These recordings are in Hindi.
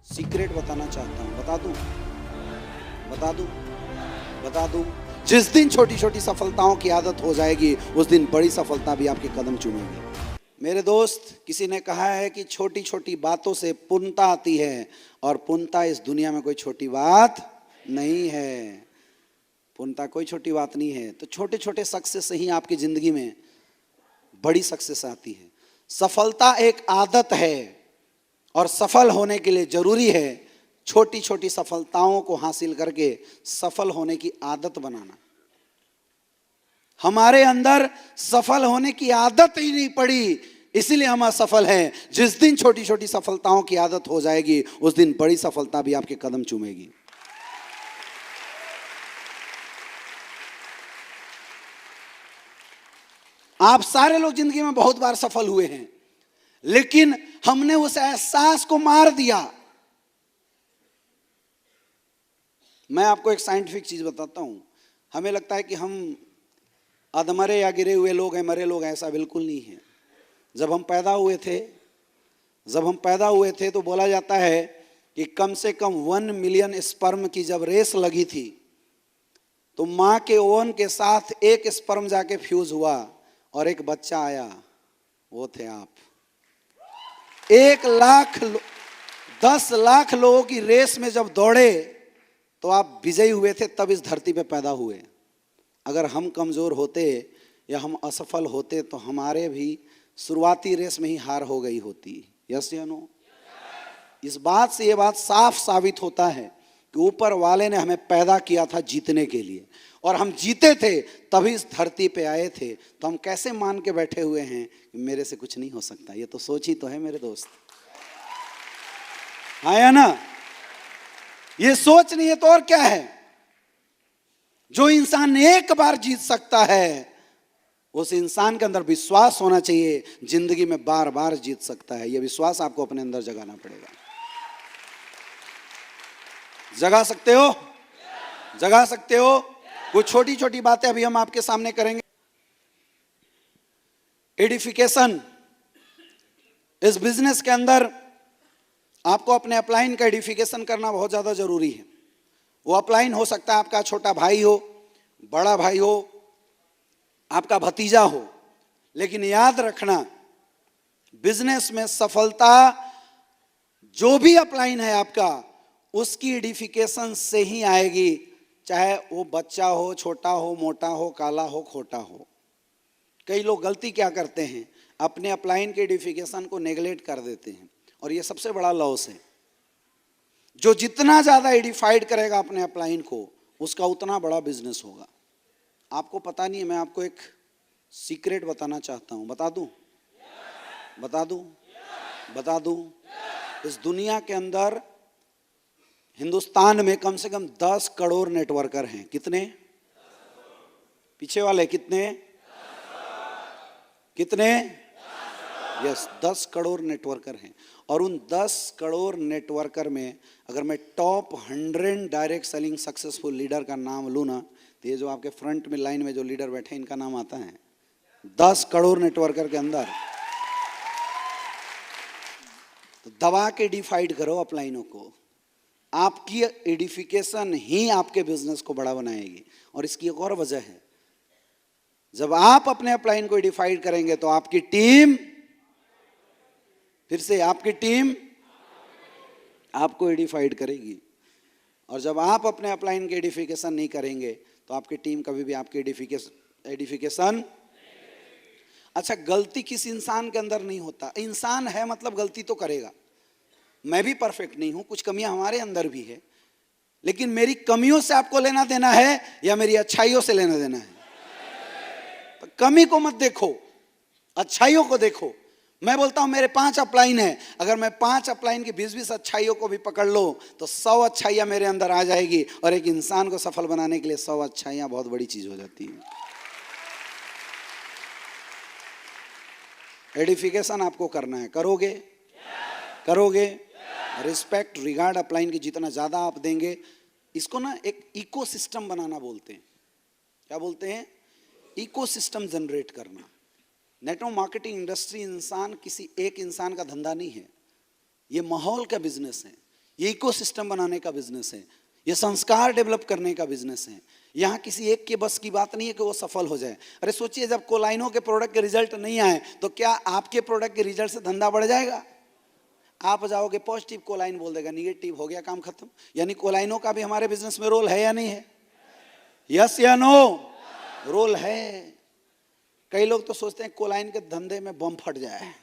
सीक्रेट बताना चाहता हूं। बता दूं? बता दूं? बता दूं? जिस दिन छोटी छोटी सफलताओं की आदत हो जाएगी, उस दिन बड़ी सफलता भी आपके कदम चूमेगी। मेरे दोस्त, किसी ने कहा है कि छोटी छोटी बातों से पूर्णता आती है, और पूर्णता इस दुनिया में कोई छोटी बात नहीं है। पूर्णता कोई छोटी बात नहीं है। तो छोटे छोटे सक्सेस से ही आपकी जिंदगी में बड़ी सक्सेस आती है। सफलता एक आदत है, और सफल होने के लिए जरूरी है छोटी छोटी सफलताओं को हासिल करके सफल होने की आदत बनाना। हमारे अंदर सफल होने की आदत ही नहीं पड़ी, इसीलिए हम असफल हैं। जिस दिन छोटी छोटी सफलताओं की आदत हो जाएगी, उस दिन बड़ी सफलता भी आपके कदम चूमेगी। आप सारे लोग जिंदगी में बहुत बार सफल हुए हैं, लेकिन हमने उस एहसास को मार दिया। मैं आपको एक साइंटिफिक चीज बताता हूं। हमें लगता है कि हम अधमरे या गिरे हुए लोग हैं, मरे लोग हैं। ऐसा बिल्कुल नहीं है। जब हम पैदा हुए थे तो बोला जाता है कि कम से कम 1 मिलियन स्पर्म की जब रेस लगी थी, तो मां के ओवन के साथ एक स्पर्म जाके फ्यूज हुआ और एक बच्चा आया, वो थे आप। 10 लाख लोगों की रेस में जब दौड़े तो आप विजयी हुए थे, तब इस धरती पे पैदा हुए। अगर हम कमजोर होते या हम असफल होते तो हमारे भी शुरुआती रेस में ही हार हो गई होती। यस या नो? इस बात से ये बात साफ साबित होता है कि ऊपर वाले ने हमें पैदा किया था जीतने के लिए, और हम जीते थे तभी इस धरती पे आए थे। तो हम कैसे मान के बैठे हुए हैं कि मेरे से कुछ नहीं हो सकता? ये तो सोच ही तो है मेरे दोस्त। हाँ या ना? ये सोच नहीं है तो और क्या है? जो इंसान एक बार जीत सकता है, उस इंसान के अंदर विश्वास होना चाहिए, जिंदगी में बार बार जीत सकता है। यह विश्वास आपको अपने अंदर जगाना पड़ेगा। जगा सकते हो? जगा सकते हो? कुछ छोटी छोटी बातें अभी हम आपके सामने करेंगे। एडिफिकेशन, इस बिजनेस के अंदर आपको अपने अपलाइन का एडिफिकेशन करना बहुत ज्यादा जरूरी है। वो अपलाइन हो सकता है आपका छोटा भाई हो, बड़ा भाई हो, आपका भतीजा हो, लेकिन याद रखना, बिजनेस में सफलता जो भी अपलाइन है आपका, उसकी एडिफिकेशन से ही आएगी। चाहे वो बच्चा हो, छोटा हो, मोटा हो, काला हो, खोटा हो। कई लोग गलती क्या करते हैं, अपने अपलाइन के एडिफिकेशन को नेगलेक्ट कर देते हैं, और ये सबसे बड़ा लॉस है। जो जितना ज्यादा एडिफाइड करेगा अपने अपलाइन को, उसका उतना बड़ा बिजनेस होगा। आपको पता नहीं है, मैं आपको एक सीक्रेट बताना चाहता हूं। बता दूं? बता दूं? बता दूं? इस दुनिया के अंदर, हिंदुस्तान में कम से कम 10 करोड़ नेटवर्कर हैं। कितने? पीछे वाले कितने? कितने? यस, 10 करोड़ नेटवर्कर हैं। और उन 10 करोड़ नेटवर्कर में अगर मैं top 100 direct selling successful leader का नाम लूँ ना, तो ये जो आपके फ्रंट में लाइन में जो लीडर बैठे हैं, इनका नाम आता है। 10 करोड़ नेटवर्कर के अंदर। तो दबा के डिफाइड करो अपलाइनों को। आपकी एडिफिकेशन ही आपके बिजनेस को बड़ा बनाएगी। और इसकी एक और वजह है, जब आप अपने अपलाइन को एडिफाइड करेंगे तो आपकी टीम, फिर से आपकी टीम आपको एडिफाइड करेगी। और जब आप अपने अपलाइन के एडिफिकेशन नहीं करेंगे तो आपकी टीम कभी भी आपके एडिफिकेशन। अच्छा, गलती किस इंसान के अंदर नहीं होता? इंसान है मतलब गलती तो करेगा। मैं भी परफेक्ट नहीं हूं, कुछ कमियां हमारे अंदर भी है, लेकिन मेरी कमियों से आपको लेना देना है या मेरी अच्छाइयों से लेना देना है? तो कमी को मत देखो, अच्छाइयों को देखो। मैं बोलता हूं मेरे 5 अपलाइन है, अगर मैं 5 अपलाइन की 20-20 अच्छाइयों को भी पकड़ लो तो 100 अच्छाइयां मेरे अंदर आ जाएगी। और एक इंसान को सफल बनाने के लिए 100 अच्छाइयां बहुत बड़ी चीज हो जाती है। एडिफिकेशन आपको करना है। करोगे? करोगे? रिस्पेक्ट, रिगार्ड अपलाइन की जितना ज्यादा आप देंगे, इसको ना एक इकोसिस्टम बनाना बोलते हैं। क्या बोलते हैं? इकोसिस्टम जनरेट करना। नेटवर्क मार्केटिंग इंडस्ट्री किसी एक इंसान का धंधा नहीं है, ये माहौल का बिजनेस है। ये इकोसिस्टम बनाने का बिजनेस है, ये संस्कार डेवलप करने का बिजनेस है। यहाँ किसी एक के बस की बात नहीं है कि वो सफल हो जाए। अरे सोचिए, जब कोलाइनो के प्रोडक्ट के रिजल्ट नहीं आए तो क्या आपके प्रोडक्ट के रिजल्ट से धंधा बढ़ जाएगा? आप जाओगे पॉजिटिव, कोलाइन बोल देगा निगेटिव, हो गया काम खत्म। यानी कोलाइनो का भी हमारे बिजनेस में रोल है या नहीं है? यस या नो? रोल है। कई लोग तो सोचते हैं कोलाइन के धंधे में बम फट जाए,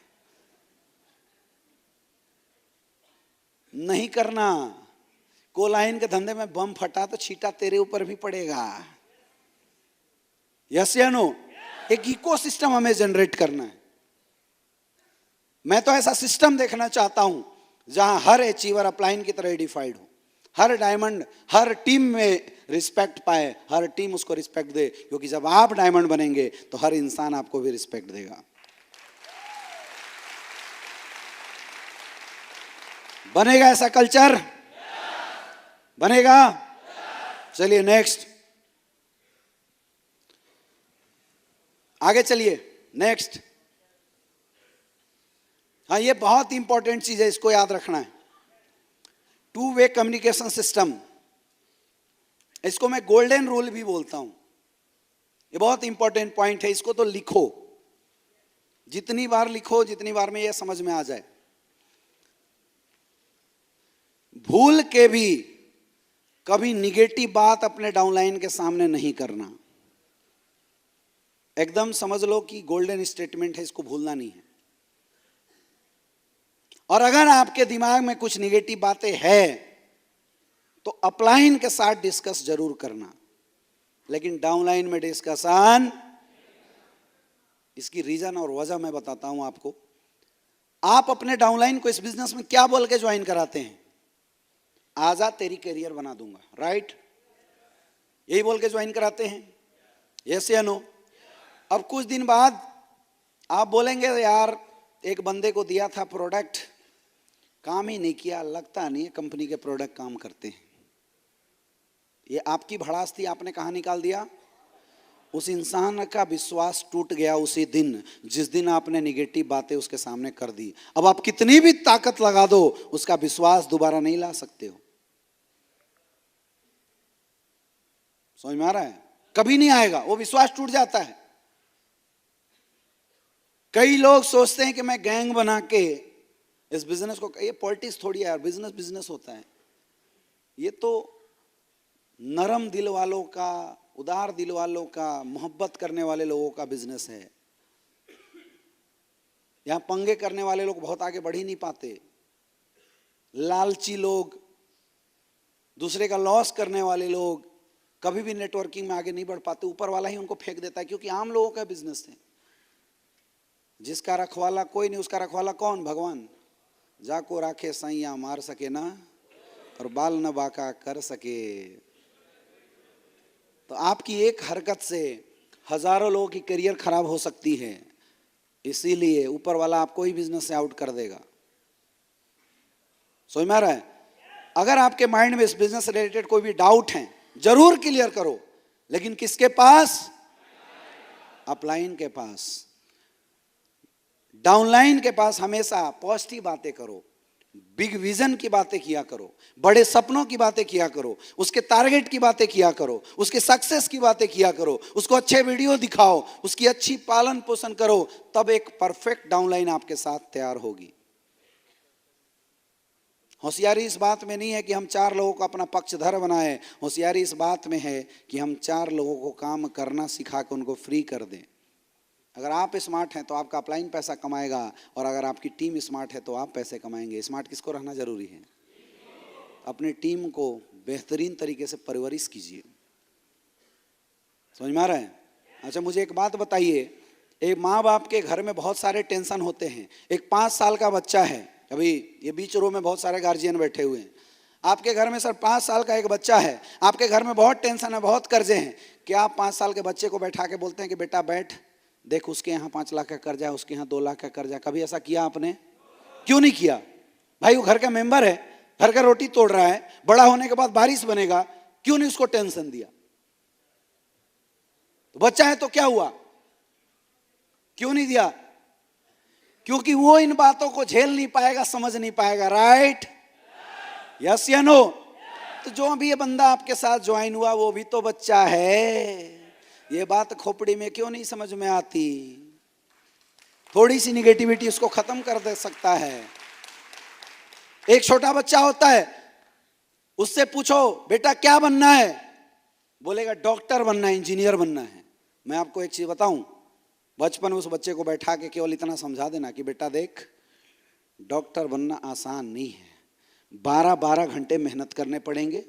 नहीं करना। कोलाइन के धंधे में बम फटा तो छीटा तेरे ऊपर भी पड़ेगा। यस या नो? एक इकोसिस्टम हमें जनरेट करना है। मैं तो ऐसा सिस्टम देखना चाहता हूं जहां हर अचीवर अपलाइन की तरह एडिफाइड हो, हर डायमंड हर टीम में रिस्पेक्ट पाए, हर टीम उसको रिस्पेक्ट दे, क्योंकि जब आप डायमंड बनेंगे तो हर इंसान आपको भी रिस्पेक्ट देगा। बनेगा ऐसा कल्चर? बनेगा? चलिए नेक्स्ट, आगे चलिए नेक्स्ट। हाँ, ये बहुत इंपॉर्टेंट चीज है, इसको याद रखना है। टू वे कम्युनिकेशन सिस्टम, इसको मैं गोल्डन रूल भी बोलता हूं। ये बहुत इंपॉर्टेंट पॉइंट है, इसको तो लिखो, जितनी बार लिखो जितनी बार में ये समझ में आ जाए। भूल के भी कभी निगेटिव बात अपने डाउनलाइन के सामने नहीं करना। एकदम समझ लो कि गोल्डन स्टेटमेंट है, इसको भूलना नहीं है। और अगर आपके दिमाग में कुछ निगेटिव बातें हैं तो अपलाइन के साथ डिस्कस जरूर करना, लेकिन डाउनलाइन में डिस्कशन। इसकी रीजन और वजह मैं बताता हूं आपको। आप अपने डाउनलाइन को इस बिजनेस में क्या बोल के ज्वाइन कराते हैं? आजा तेरी करियर बना दूंगा, राइट? यही बोल के ज्वाइन कराते हैं, यस या नो? अब कुछ दिन बाद आप बोलेंगे यार एक बंदे को दिया था प्रोडक्ट, काम ही नहीं किया, लगता नहीं है कंपनी के प्रोडक्ट काम करते हैं। ये आपकी भड़ास थी, आपने कहाँ निकाल दिया? उस इंसान का विश्वास टूट गया उसी दिन जिस दिन आपने निगेटिव बातें उसके सामने कर दी। अब आप कितनी भी ताकत लगा दो, उसका विश्वास दोबारा नहीं ला सकते हो। समझ में आ रहा है? कभी नहीं आएगा, वो विश्वास टूट जाता है। कई लोग सोचते हैं कि मैं गैंग बना के इस बिजनेस को, ये पॉलिटिक्स थोड़ी है यार, बिजनेस बिजनेस होता है। ये तो नरम दिल वालों का, उदार दिल वालों का, मोहब्बत करने वाले लोगों का बिजनेस है। यहां पंगे करने वाले लोग बहुत आगे बढ़ ही नहीं पाते। लालची लोग, दूसरे का लॉस करने वाले लोग कभी भी नेटवर्किंग में आगे नहीं बढ़ पाते। ऊपर वाला ही उनको फेंक देता है, क्योंकि आम लोगों का बिजनेस है। जिसका रखवाला कोई नहीं, उसका रखवाला कौन? भगवान। जाको राखे सैया मार सके ना, और बाल न बाका कर सके। तो आपकी एक हरकत से हजारों लोगों की करियर खराब हो सकती है। इसीलिए ऊपर वाला आपको ही बिजनेस से आउट कर देगा। समझ में आ रहा है? अगर आपके माइंड में इस बिजनेस से रिलेटेड कोई भी डाउट है, जरूर क्लियर करो, लेकिन किसके पास? अपलाइन के पास। डाउनलाइन के पास हमेशा पॉजिटिव बातें करो, बिग विजन की बातें किया करो, बड़े सपनों की बातें किया करो, उसके टारगेट की बातें किया करो, उसके सक्सेस की बातें किया करो, उसको अच्छे वीडियो दिखाओ, उसकी अच्छी पालन पोषण करो, तब एक परफेक्ट डाउनलाइन आपके साथ तैयार होगी। होशियारी इस बात में नहीं है कि हम 4 लोगों को अपना पक्षधर बनाएं। होशियारी इस बात में है कि हम 4 लोगों को काम करना सिखा के उनको फ्री कर दें। अगर आप स्मार्ट हैं तो आपका अपलाइन पैसा कमाएगा, और अगर आपकी टीम स्मार्ट है तो आप पैसे कमाएंगे। स्मार्ट किसको रहना जरूरी है? अपनी टीम को बेहतरीन तरीके से परवरिश कीजिए। समझ में आ रहा है? अच्छा, मुझे एक बात बताइए, एक माँ बाप के घर में बहुत सारे टेंशन होते हैं। एक 5 साल का बच्चा है, अभी ये बीच रो में बहुत सारे गार्जियन बैठे हुए हैं। आपके घर में सर 5 साल का एक बच्चा है, आपके घर में बहुत टेंशन है, बहुत कर्जे हैं। क्या आप 5 साल के बच्चे को बैठा के बोलते हैं कि बेटा बैठ, देख उसके यहाँ 5 लाख का कर्जा है, उसके यहाँ 2 लाख का कर्जा? कभी ऐसा किया आपने? क्यों नहीं किया? भाई वो घर का मेंबर है, घर का रोटी तोड़ रहा है, बड़ा होने के बाद बारिश बनेगा, क्यों नहीं उसको टेंशन दिया? तो बच्चा है तो क्या हुआ, क्यों नहीं दिया? क्योंकि वो इन बातों को झेल नहीं पाएगा, समझ नहीं पाएगा, राइट? यस या नो? तो जो अभी ये बंदा आपके साथ ज्वाइन हुआ वो भी तो बच्चा है। ये बात खोपड़ी में क्यों नहीं समझ में आती? थोड़ी सी निगेटिविटी उसको खत्म कर दे सकता है। एक छोटा बच्चा होता है, उससे पूछो बेटा क्या बनना है, बोलेगा डॉक्टर बनना है, इंजीनियर बनना है। मैं आपको एक चीज बताऊं, बचपन में उस बच्चे को बैठा के केवल इतना समझा देना कि बेटा देख, डॉक्टर बनना आसान नहीं है, 12-12 घंटे मेहनत करने पड़ेंगे,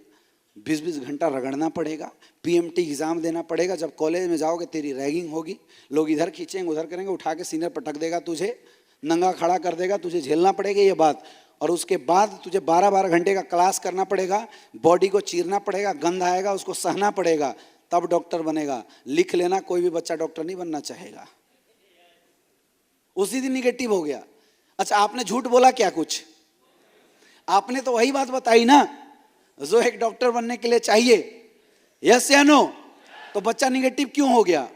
20-20 घंटा रगड़ना पड़ेगा, पीएमटी एग्जाम देना पड़ेगा, जब कॉलेज में जाओगे तेरी रैगिंग होगी, लोग इधर खींचेंगे उधर करेंगे, उठा के सीनियर पटक देगा तुझे, नंगा खड़ा कर देगा, तुझे झेलना पड़ेगा ये बात। और उसके बाद तुझे 12-12 घंटे का क्लास करना पड़ेगा, बॉडी को चीरना पड़ेगा, गंध आएगा उसको सहना पड़ेगा, तब डॉक्टर बनेगा। लिख लेना, कोई भी बच्चा डॉक्टर नहीं बनना चाहेगा। उसी दिन निगेटिव हो गया। अच्छा, आपने झूठ बोला क्या? कुछ आपने तो वही बात बताई ना जो एक डॉक्टर बनने के लिए चाहिए। यस या नो? तो बच्चा निगेटिव क्यों हो गया?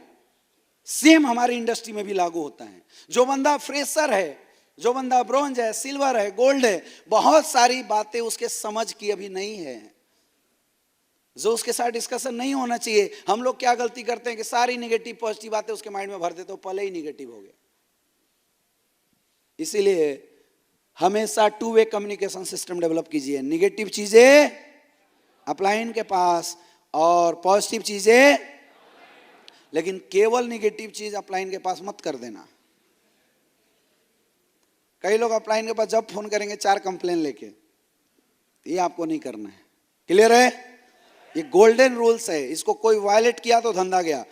सेम हमारी इंडस्ट्री में भी लागू होता है। जो बंदा फ्रेशर है, जो बंदा ब्रॉन्ज है, सिल्वर है, गोल्ड है, बहुत सारी बातें उसके समझ की अभी नहीं है, जो उसके साथ डिस्कशन नहीं होना चाहिए। हम लोग क्या गलती करते हैं कि सारी नेगेटिव पॉजिटिव बातें उसके माइंड में भर देते, तो पहले ही नेगेटिव हो गया। इसीलिए हमेशा 2 वे कम्युनिकेशन सिस्टम डेवलप कीजिए। नेगेटिव चीजें अपलाइन के पास और पॉजिटिव चीजें, लेकिन केवल नेगेटिव चीज अपलाइन के पास मत कर देना। कई लोग अपलाइन के पास जब फोन करेंगे 4 कंप्लेन लेके, ये आपको नहीं करना है। क्लियर है? ये गोल्डन रूल्स है, इसको कोई वायलेट किया तो धंधा गया।